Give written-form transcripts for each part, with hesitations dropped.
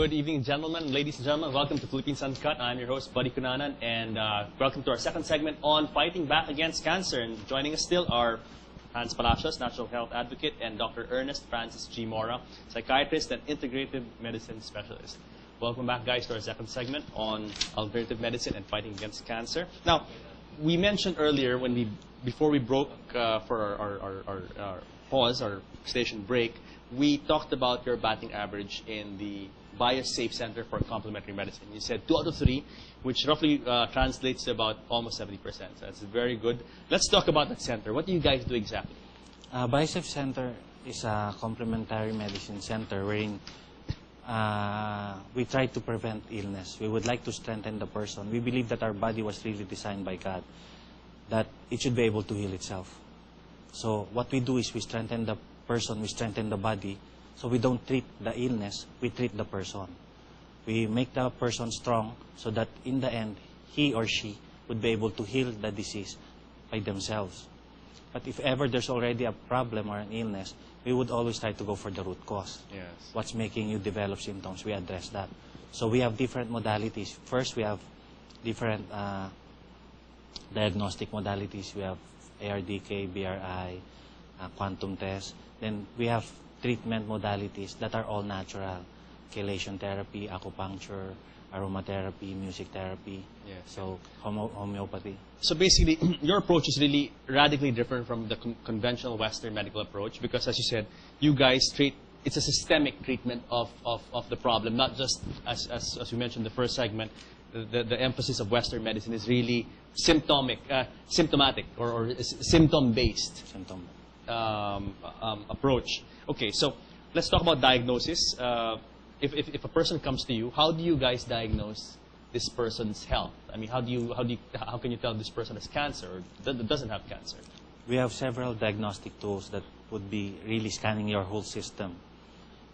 Good evening, gentlemen, ladies and gentlemen. Welcome to Philippines Uncut. I'm your host, Buddy Kunanan, and welcome to our second segment on fighting back against cancer. And joining us still are Hans Palacios, Natural Health Advocate, and Dr. Ernest Francis G. Mora, Psychiatrist and Integrative Medicine Specialist. Welcome back, guys, to our second segment on alternative medicine and fighting against cancer. Now, we mentioned earlier before we broke for our pause, our station break, we talked about your batting average in the Bias Safe Center for Complementary Medicine. You said 2 out of 3, which roughly translates to about almost 70%. So that's very good. Let's talk about that center. What do you guys do exactly? Bias Safe Center is a complementary medicine center wherein we try to prevent illness. We would like to strengthen the person. We believe that our body was really designed by God, that it should be able to heal itself. So what we do is we strengthen the person, we strengthen the body. So we don't treat the illness, we treat the person. We make the person strong so that in the end, he or she would be able to heal the disease by themselves. But if ever there's already a problem or an illness, we would always try to go for the root cause. Yes. What's making you develop symptoms, we address that. So we have different modalities. First, we have different diagnostic modalities. We have ARDK, BRI, quantum test. Then we have treatment modalities that are all natural. Chelation therapy, acupuncture, aromatherapy, music therapy, yes. So homeopathy. So basically, your approach is really radically different from the conventional Western medical approach because, as you said, you guys treat, it's a systemic treatment of the problem, not just, as we mentioned in the first segment, the emphasis of Western medicine is really symptomatic or symptom-based approach. Okay, so let's talk about diagnosis. If a person comes to you, how do you guys diagnose this person's health? I mean, how can you tell this person has cancer or doesn't have cancer? We have several diagnostic tools that would be really scanning your whole system.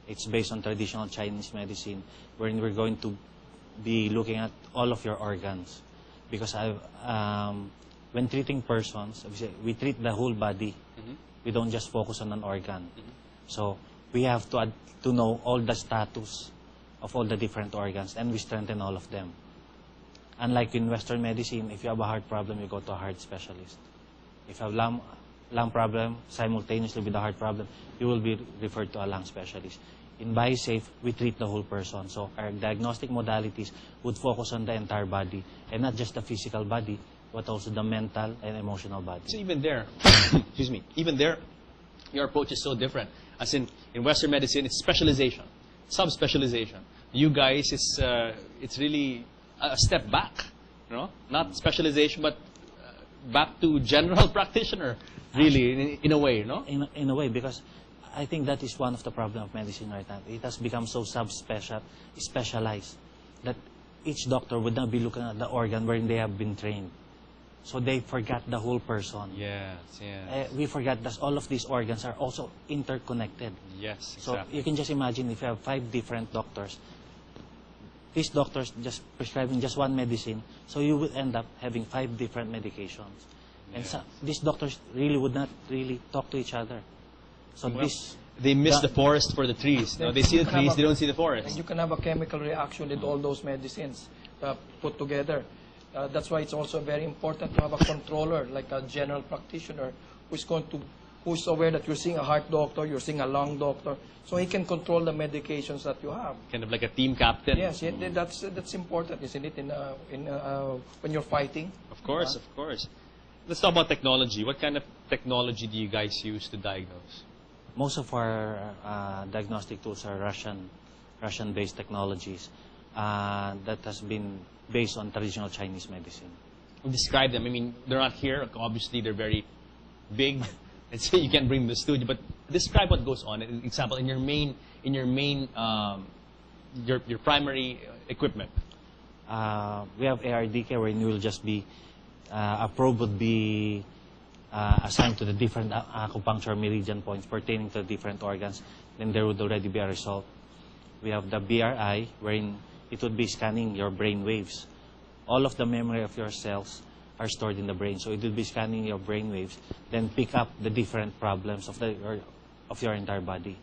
It's based on traditional Chinese medicine, wherein we're going to be looking at all of your organs. Because when treating persons, we treat the whole body. Mm-hmm. We don't just focus on an organ. Mm-hmm. So we have to know all the status of all the different organs, and we strengthen all of them. Unlike in Western medicine, if you have a heart problem, you go to a heart specialist. If you have lung problem simultaneously with a heart problem, you will be referred to a lung specialist. In BioSafe, we treat the whole person. So our diagnostic modalities would focus on the entire body, and not just the physical body, but also the mental and emotional body. So even there, excuse me, even there, your approach is so different. As in Western medicine, it's specialization, subspecialization. You guys, it's really a step back, you know, not specialization, but back to general practitioner, really, in a way, no? In a way, because I think that is one of the problems of medicine right now. It has become so specialized that each doctor would not be looking at the organ wherein they have been trained. So they forgot the whole person. Yes, yes. We forgot that all of these organs are also interconnected. Yes, exactly. So you can just imagine if you have 5 different doctors, these doctors just prescribing just one medicine, so you would end up having 5 different medications. And so these doctors really would not really talk to each other. So they miss the forest for the trees. No, they see the trees, they don't see the forest. You can have a chemical reaction with all those medicines put together. That's why it's also very important to have a controller, like a general practitioner, who's aware that you're seeing a heart doctor, you're seeing a lung doctor, so he can control the medications that you have. Kind of like a team captain. Yes, that's important, isn't it? When you're fighting. Of course, of course. Let's talk about technology. What kind of technology do you guys use to diagnose? Most of our diagnostic tools are Russian-based technologies that has been based on traditional Chinese medicine. Describe them. I mean, they're not here. Obviously, they're very big, and so you can't bring them to the studio. But describe what goes on. An example in your primary equipment. We have ARDK, wherein you will just be a probe would be assigned to the different acupuncture meridian points pertaining to the different organs. Then there would already be a result. We have the BRI, wherein it would be scanning your brain waves. All of the memory of your cells are stored in the brain, so it would be scanning your brain waves, then pick up the different problems of your entire body.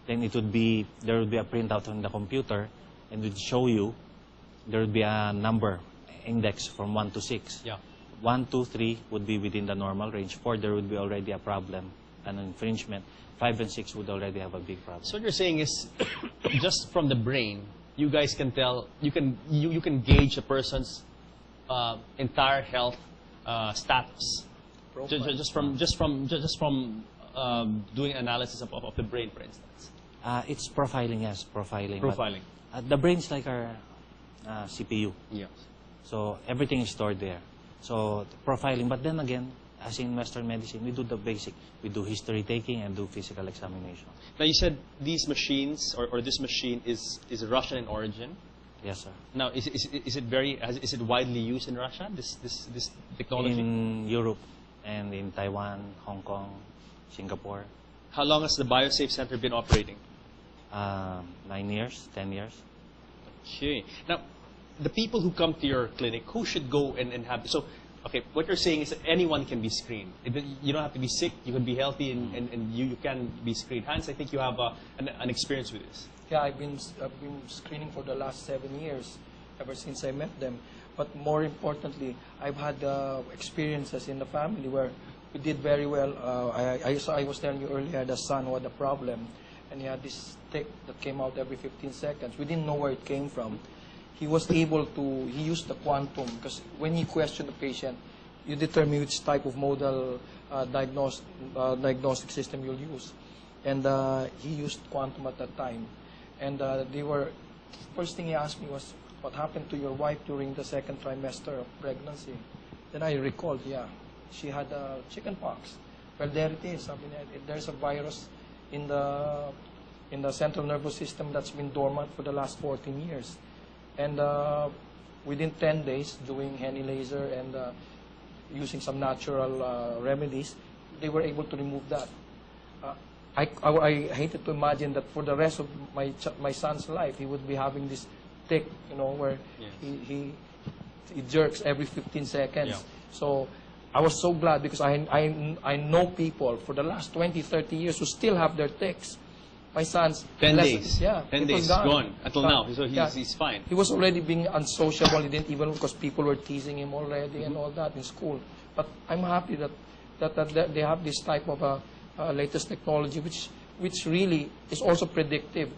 Then there would be a printout on the computer, and would show you there would be a number index from 1 to 6. Yeah. 1, 2, 3 would be within the normal range. 4, there would be already a problem, an infringement. 5 and 6 would already have a big problem. So what you're saying is, just from the brain, you guys can tell, you can gauge a person's entire health status, just from doing analysis of the brain, for instance. It's profiling, yes, profiling. Profiling. But, the brain's like our CPU. Yes. So everything is stored there. So profiling, but then again, as in Western medicine, we do the basic. We do history taking and do physical examination. Now you said these machines or this machine is Russian in origin. Yes, sir. Now is it widely used in Russia? This technology. In Europe and in Taiwan, Hong Kong, Singapore. How long has the BioSafe Center been operating? 9 years, 10 years. Okay. Now, the people who come to your clinic, who should go and have... So, okay, what you're saying is that anyone can be screened. You don't have to be sick. You can be healthy and you can be screened. Hans, I think you have an experience with this. Yeah, I've been screening for the last 7 years, ever since I met them. But more importantly, I've had experiences in the family where we did very well. I was telling you earlier, the son who had a problem, and he had this tick that came out every 15 seconds. We didn't know where it came from. He was able to, he used the quantum, because when you question the patient, you determine which type of modal diagnostic system you'll use. And he used quantum at that time. And first thing he asked me was, what happened to your wife during the second trimester of pregnancy? Then I recalled, yeah, she had chicken pox. Well, there it is. I mean, there's a virus in the central nervous system that's been dormant for the last 14 years. And within 10 days, doing Henny laser and using some natural remedies, they were able to remove that. I hated to imagine that for the rest of my son's life, he would be having this tick, you know, where he jerks every 15 seconds. Yeah. So I was so glad, because I know people for the last 20, 30 years who still have their ticks. My son's 10 days. Yeah, 10 days gone until now. So he's fine. He was already being unsociable. He didn't even, because people were teasing him already and all that in school. But I'm happy that they have this type of latest technology, which really is also predictive.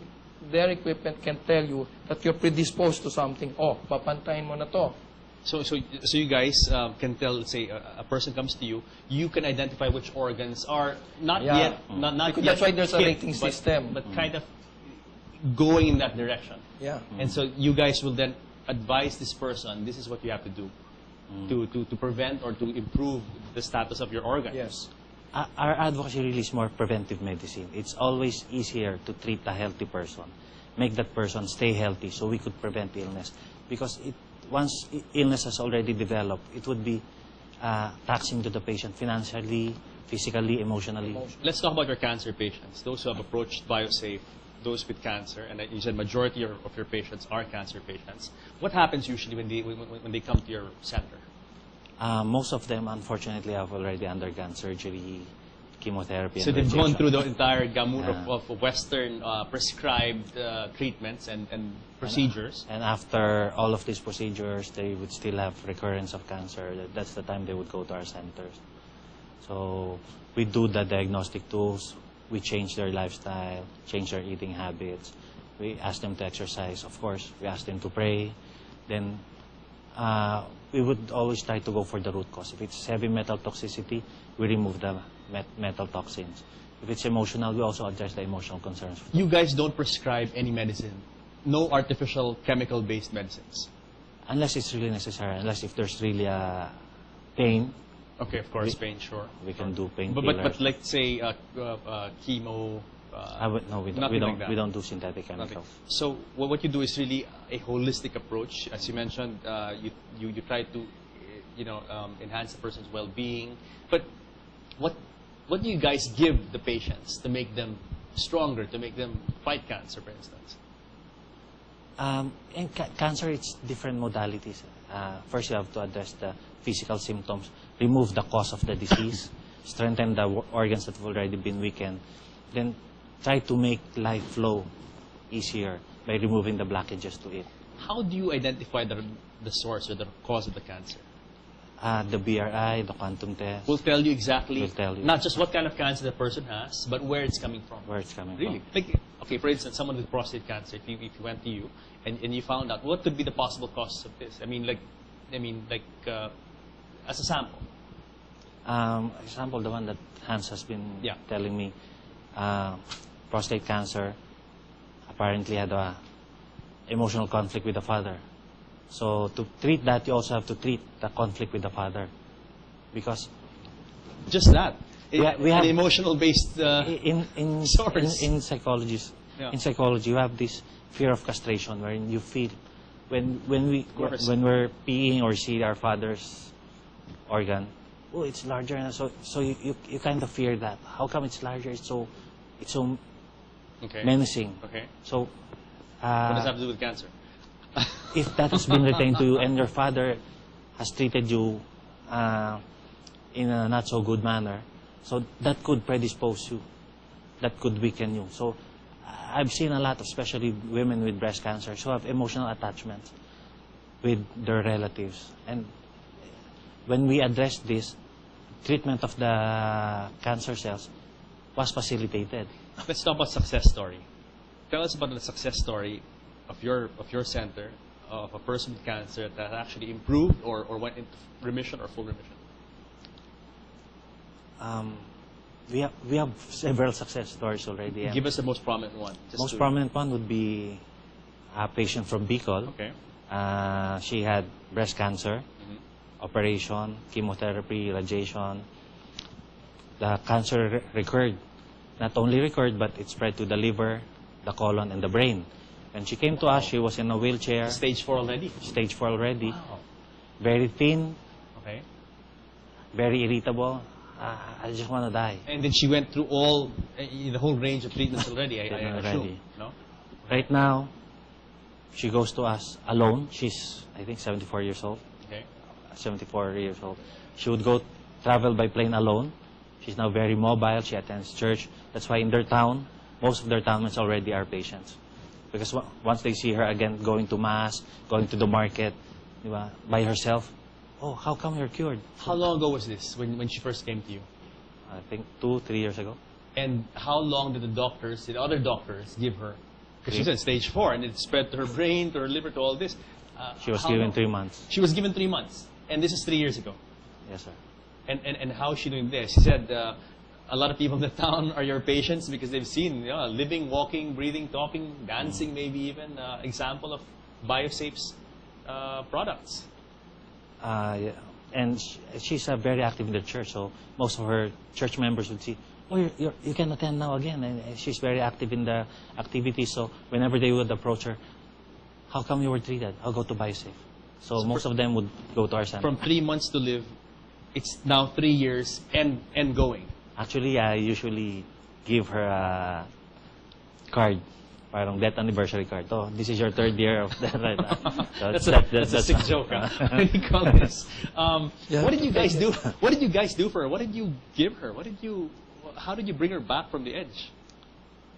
Their equipment can tell you that you're predisposed to something. Oh, papantayin mo na to. So you guys can tell, let's say, a person comes to you, you can identify which organs are not yet, not Because yet that's why there's a hit, rating system. but kind of going in that direction. Yeah. And so you guys will then advise this person, this is what you have to do to prevent or to improve the status of your organ. Yes. Our advocacy really is more preventive medicine. It's always easier to treat a healthy person, make that person stay healthy so we could prevent illness. Because once illness has already developed, it would be taxing to the patient financially, physically, emotionally. Let's talk about your cancer patients, those who have approached BioSafe, those with cancer, and you said majority of your patients are cancer patients. What happens usually when they come to your center? Most of them, unfortunately, have already undergone surgery, chemotherapy. So and they've gone rejection. through the entire gamut of Western prescribed treatments and procedures. And after all of these procedures, they would still have recurrence of cancer. That's the time they would go to our centers. So we do the diagnostic tools. We change their lifestyle, change their eating habits. We ask them to exercise, of course. We ask them to pray. Then we would always try to go for the root cause. If it's heavy metal toxicity, we remove the metal toxins. If it's emotional, we also address the emotional concerns. You guys don't prescribe any medicine, no artificial chemical-based medicines. Unless it's really necessary, unless if there's really a pain. Okay, of course, pain, sure. We can do pain. But let's say chemo. No, we nothing like that. we don't do synthetic chemicals. Nothing. So what you do is really a holistic approach. As you mentioned, you try to enhance the person's well-being. But what do you guys give the patients to make them stronger, to make them fight cancer, for instance? In cancer, it's different modalities. First, you have to address the physical symptoms, remove the cause of the disease, strengthen the organs that have already been weakened, then try to make life flow easier. by removing the blockages to it. How do you identify the source or the cause of the cancer? The BRI, the quantum test, Will tell you exactly, Will tell you. not just what kind of cancer the person has, but where it's coming from. where it's coming Really? from. Like, okay, for instance, someone with prostate cancer, if you went to you and you found out what could be the possible causes of this, as a sample. Example, the one that Hans has been Yeah. telling me, prostate cancer, apparently had a emotional conflict with the father. So to treat that, you also have to treat the conflict with the father, because Just that. We have- an emotional-based source. in psychology, Yeah. in psychology, you have this fear of castration, wherein you feel when course. we're peeing or see our father's organ, oh, it's larger, and so you kind of fear that. How come it's larger? It's so Okay. menacing. Okay. So What does that have to do with cancer? if that has been retained to you and your father has treated you in a not so good manner, so that could predispose you, that could weaken you. So I've seen a lot, especially women with breast cancer, who have emotional attachment with their relatives. And when we addressed this, treatment of the cancer cells was facilitated. Let's talk about success story. Tell us about the success story of your center, of a person with cancer that actually improved or went into remission or full remission. We have several success stories already. And Give us the most prominent one. most prominent one would be a patient from Bicol. Okay. She had breast cancer, operation, chemotherapy, radiation. The cancer recurred. Not only recurred, but it spread to the liver, the colon, and the brain. When she came to us, she was in a wheelchair, Stage 4 already. stage 4 already, Wow. very thin, Okay. very irritable. I just want to die. And then she went through the whole range of treatments already. I Treatment assume. already. No? Right now, she goes to us alone. She's, I think, 74 years old. Okay. 74 years old. She would go travel by plane alone. She's now very mobile. She attends church. That's why in their town, most of their townmates already are patients. Because once they see her again going to mass, going to the market, diba, by herself, oh, how come you're cured? How long ago was this when she first came to you? I think 2-3 years ago. And how long did the other doctors give her? Because she's in stage 4 and it spread to her brain, to her liver, to all this. She was how given long? 3 months. She was given 3 months. And this is 3 years ago. Yes, sir. And how is she doing this? She said a lot of people in the town are your patients because they've seen living, walking, breathing, talking, dancing, maybe even example of BioSafe's products. Yeah. And she's very active in the church, so most of her church members would see, oh, you can attend now again. And she's very active in the activities, so whenever they would approach her, how come you were treated? I'll go to BioSafe. So most of them would go to our center. From 3 months to live, it's now 3 years and going. Actually, I usually give her a card, parang death anniversary card. Oh, this is your 3rd year of that right now. So That's a sick joke, huh? What do you call this? Yeah. What did you guys do? What did you guys do for her? What did you give her? How did you bring her back from the edge?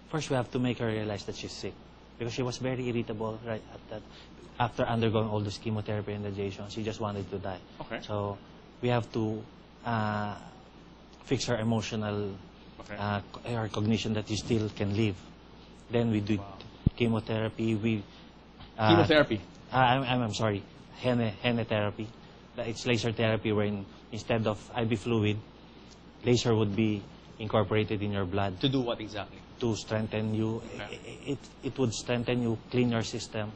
First, we have to make her realize that she's sick, because she was very irritable right at that. After undergoing all this chemotherapy and radiation, she just wanted to die. Okay. So we have to fix her emotional, her cognition that you still can live. Then we do chemotherapy. Chemotherapy. I'm sorry, hene therapy. It's laser therapy, wherein instead of IV fluid, laser would be incorporated in your blood To do what exactly? to strengthen you. Okay. It would strengthen you, clean your system,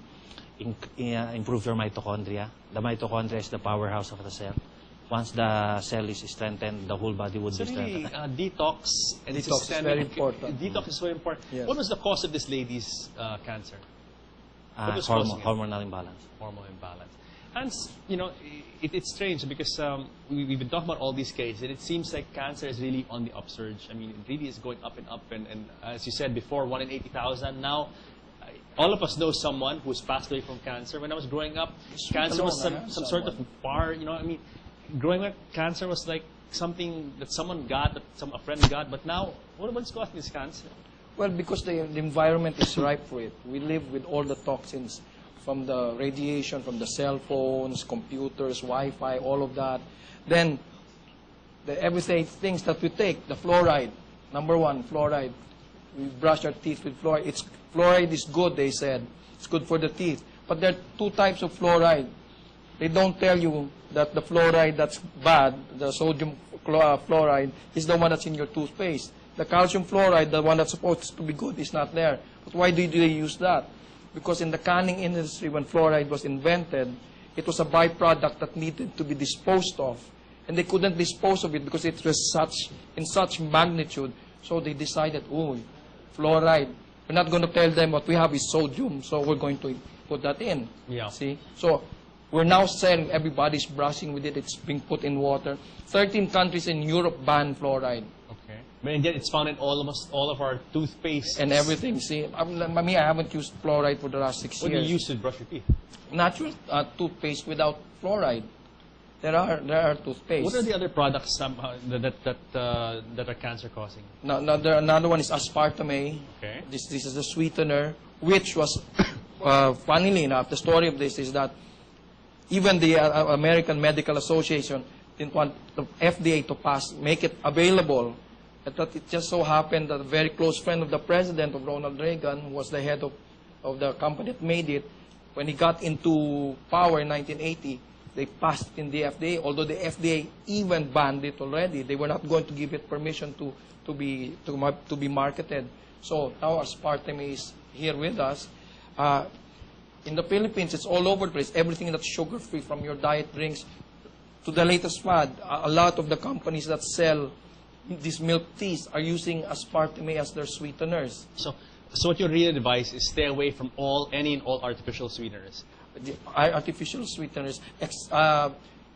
improve your mitochondria. The mitochondria is the powerhouse of the cell. Once the cell is strengthened, the whole body would So be really, strengthened. detox and Detox is systemic- very important. Detox is very important. Yes. What was the cause of this lady's cancer? What was causing it? Hormonal imbalance. Hormone imbalance. Hence, it's strange because we've been talking about all these cases, and it seems like cancer is really on the upsurge. I mean, it really is going up and up. And as you said before, 1 in 80,000. Now, all of us know someone who's passed away from cancer. When I was growing up, cancer was alone, some sort of bar. Growing up, cancer was like something that someone got, a friend got. But now, what's causing this cancer? Well, because the environment is ripe for it. We live with all the toxins from the radiation, from the cell phones, computers, Wi-Fi, all of that. Then, the everyday things that we take, the fluoride, number one, fluoride. We brush our teeth with fluoride. Fluoride is good, they said. It's good for the teeth. But there are two types of fluoride. They don't tell you that the fluoride that's bad, the sodium fluoride, is the one that's in your toothpaste. The calcium fluoride, the one that's supposed to be good, is not there. But why do they use that? Because in the canning industry, when fluoride was invented, it was a byproduct that needed to be disposed of. And they couldn't dispose of it because it was in such magnitude. So they decided, oh, fluoride. We're not going to tell them what we have is sodium, so we're going to put that in. Yeah. See? So we're now selling, everybody's brushing with it. It's being put in water. 13 countries in Europe ban fluoride. Okay. But yet it's found in almost all of our toothpaste. And everything. See, I haven't used fluoride for the last 6 What years. do you use to brush your teeth? Natural toothpaste without fluoride. There are toothpaste. What are the other products that are cancer causing? Another one is aspartame. Okay. This is the sweetener, which was, funnily enough, the story of this is that even the American Medical Association didn't want the FDA to make it available. But it just so happened that a very close friend of the president, of Ronald Reagan, who was the head of the company that made it, when he got into power in 1980, they passed in the FDA, although the FDA even banned it already. They were not going to give it permission to be marketed. So now aspartame is here with us. In the Philippines, it's all over the place. Everything that's sugar-free, from your diet drinks to the latest fad. A lot of the companies that sell these milk teas are using aspartame as their sweeteners. So what your real advice is stay away from any and all artificial sweeteners. The artificial sweeteners,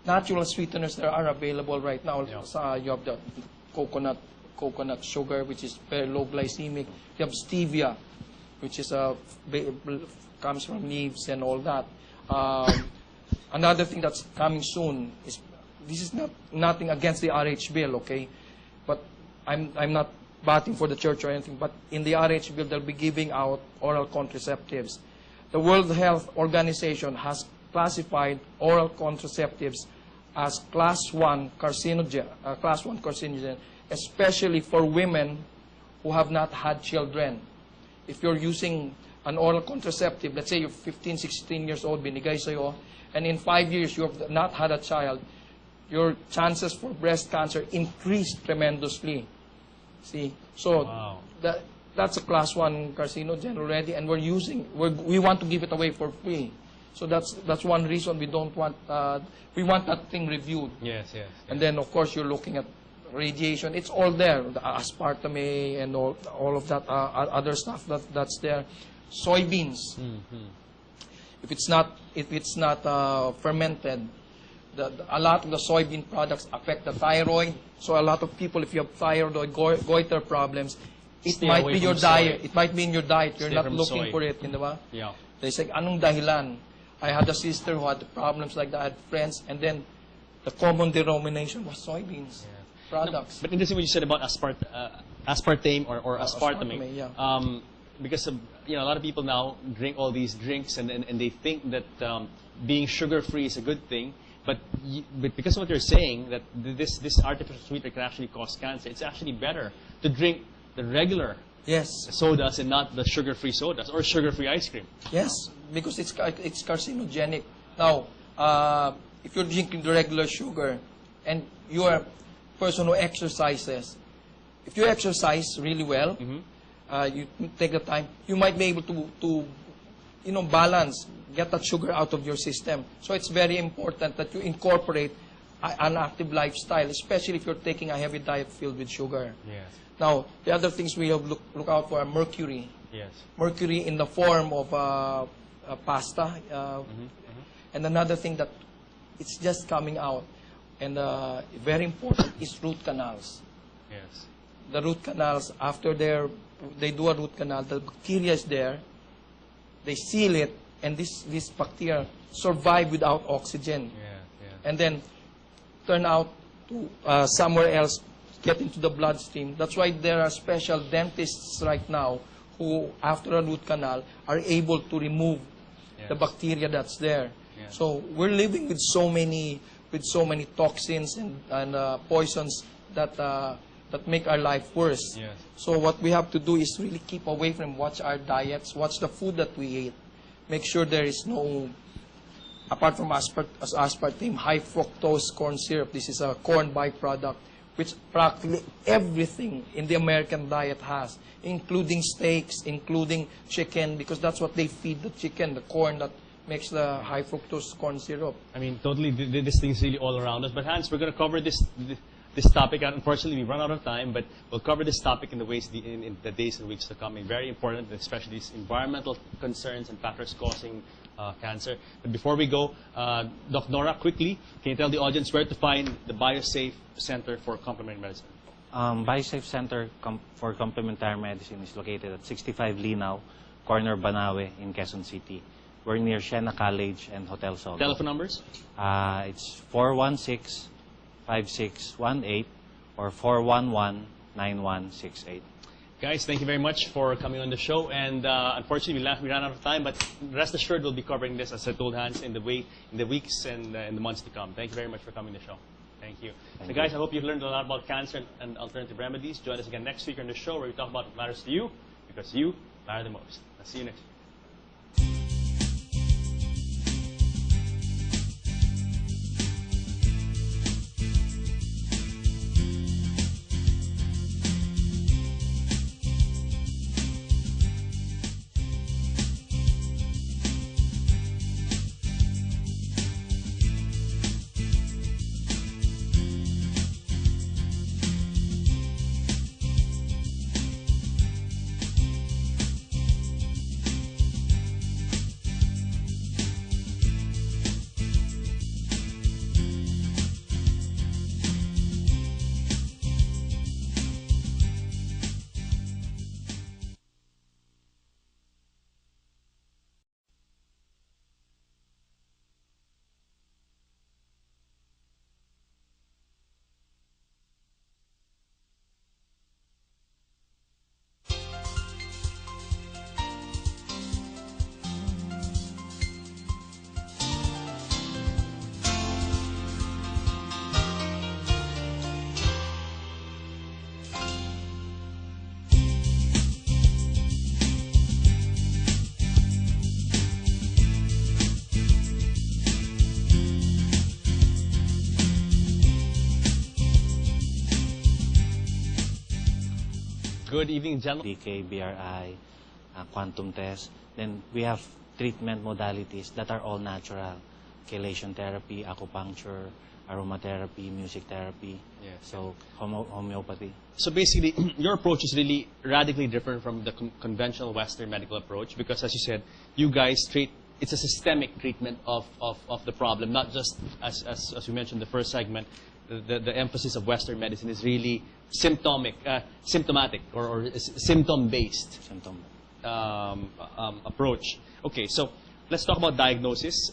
natural sweeteners that are available right now. Yeah. You have the coconut sugar, which is very low glycemic. You have stevia, which is comes from leaves and all that. Another thing that's coming soon is, this is nothing against the RH bill, okay? But I'm not batting for the church or anything. But in the RH bill, they'll be giving out oral contraceptives. The World Health Organization has classified oral contraceptives as class 1 carcinogen, especially for women who have not had children. If you're using an oral contraceptive, let's say you're 15, 16 years old, binigay sa'yo, and in 5 years you have not had a child, your chances for breast cancer increase tremendously. See? So wow. That's a class 1 carcinogen already, and we want to give it away for free. So that's one reason we don't want, we want that thing reviewed. Yes. And then, of course, you're looking at radiation. It's all there, the aspartame and all of that other stuff that's there. Soybeans. Mm-hmm. If it's not fermented, a lot of the soybean products affect the thyroid. So a lot of people, if you have thyroid goiter problems, it might be your diet. It might be in your diet. You're not looking for it, diba? Yeah. They say, anong dahilan? I had a sister who had problems like that. I had friends, and then the common denomination was soybeans products. But interesting what you said about aspartame or aspartame. Yeah. Because a lot of people now drink all these drinks, and they think that being sugar-free is a good thing. But because of what you're saying, that this artificial sweetener can actually cause cancer, it's actually better to drink the regular sodas and not the sugar-free sodas or sugar-free ice cream. Yes, because it's carcinogenic. Now, if you're drinking the regular sugar and you're a person who exercises, if you exercise really well, you take the time, you might be able to balance, get that sugar out of your system. So it's very important that you incorporate an active lifestyle, especially if you're taking a heavy diet filled with sugar. Yes. Now, the other things we have look out for are mercury. Yes. Mercury in the form of pasta. And another thing that it's just coming out, and very important, is root canals. Yes. The root canals, after they do a root canal, the bacteria is there, they seal it, and this bacteria survive without oxygen. Yeah. And then turn out to somewhere else get into the bloodstream. That's why there are special dentists right now who, after a root canal, are able to remove the bacteria that's there. Yes. So we're living with so many toxins and poisons that make our life worse. Yes. So what we have to do is really keep away from, watch our diets, watch the food that we eat. Make sure there is no, apart from aspartame, high fructose corn syrup. This is a corn byproduct, which practically everything in the American diet has, including steaks, including chicken, because that's what they feed the chicken, the corn that makes the high fructose corn syrup. I mean, totally, this thing's really all around us. But Hans, we're going to cover this topic. Unfortunately, we run out of time, but we'll cover this topic in the days and weeks to come. It's very important, especially these environmental concerns and factors causing cancer. But before we go, Doc Nora, quickly, can you tell the audience where to find the BioSafe Center for Complementary Medicine? BioSafe Center for Complementary Medicine is located at 65 Linao, corner Banawe in Quezon City. We're near Siena College and Hotel Sogo. Telephone numbers? It's 416-5618 or 411-9168. Guys, thank you very much for coming on the show. And unfortunately, we ran out of time, but rest assured we'll be covering this, as I told Hans, in the weeks and in the months to come. Thank you very much for coming to the show. Thank you. So guys, I hope you've learned a lot about cancer and alternative remedies. Join us again next week on the show where we talk about what matters to you, because you matter the most. I'll see you next week. Good evening, gentlemen. PK, BRI, quantum test. Then we have treatment modalities that are all natural. Chelation therapy, acupuncture, aromatherapy, music therapy. Yes. So homeopathy. So basically, your approach is really radically different from the conventional Western medical approach because, as you said, you guys treat, it's a systemic treatment of the problem, not just, as we mentioned in the first segment, the emphasis of Western medicine is really symptomatic or symptom-based approach. Okay, so let's talk about diagnosis.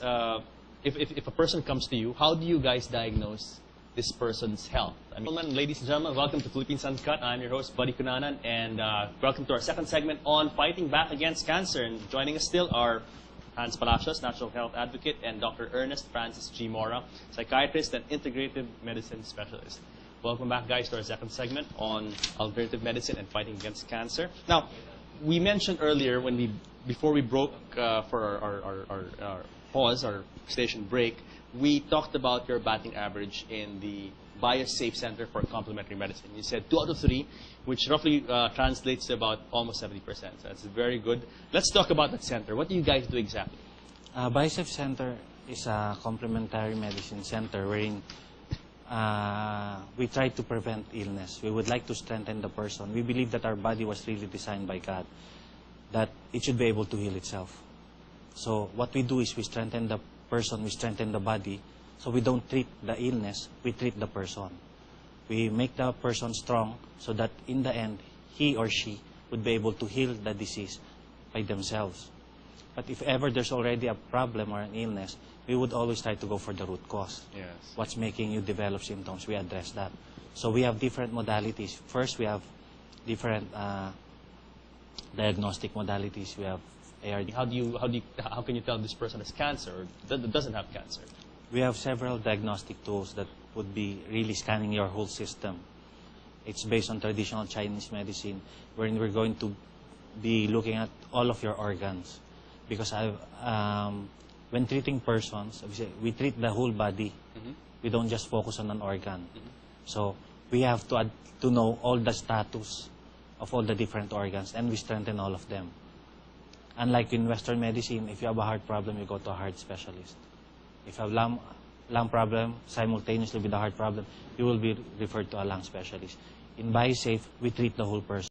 If a person comes to you, how do you guys diagnose this person's health? Ladies and gentlemen, welcome to Philippines Uncut. I'm your host, Buddy Kunanan, and welcome to our second segment on fighting back against cancer. And joining us still are Hans Palacios, Natural Health Advocate, and Dr. Ernest Francis G. Mora, Psychiatrist and Integrative Medicine Specialist. Welcome back, guys, to our second segment on alternative medicine and fighting against cancer. Now, we mentioned earlier before we broke for our pause, our station break, we talked about your batting average in the BioSafe Center for Complementary Medicine. You said 2 out of 3, which roughly translates to about almost 70%. So that's very good. Let's talk about that center. What do you guys do exactly? BioSafe Center is a complementary medicine center wherein we try to prevent illness. We would like to strengthen the person. We believe that our body was really designed by God, that it should be able to heal itself. So what we do is we strengthen the person, we strengthen the body. So we don't treat the illness, we treat the person. We make the person strong so that in the end, he or she would be able to heal the disease by themselves. But if ever there's already a problem or an illness, we would always try to go for the root cause. Yes. What's making you develop symptoms, we address that. So we have different modalities. First, we have different diagnostic modalities. We have ARD. How can you tell this person has cancer or doesn't have cancer? We have several diagnostic tools that would be really scanning your whole system. It's based on traditional Chinese medicine, wherein we're going to be looking at all of your organs. Because when treating persons, we treat the whole body. We don't just focus on an organ. So we have to know all the status of all the different organs, and we strengthen all of them. Unlike in Western medicine, if you have a heart problem, you go to a heart specialist. If you have lung problem simultaneously with a heart problem, you will be referred to a lung specialist. In BioSafe, we treat the whole person.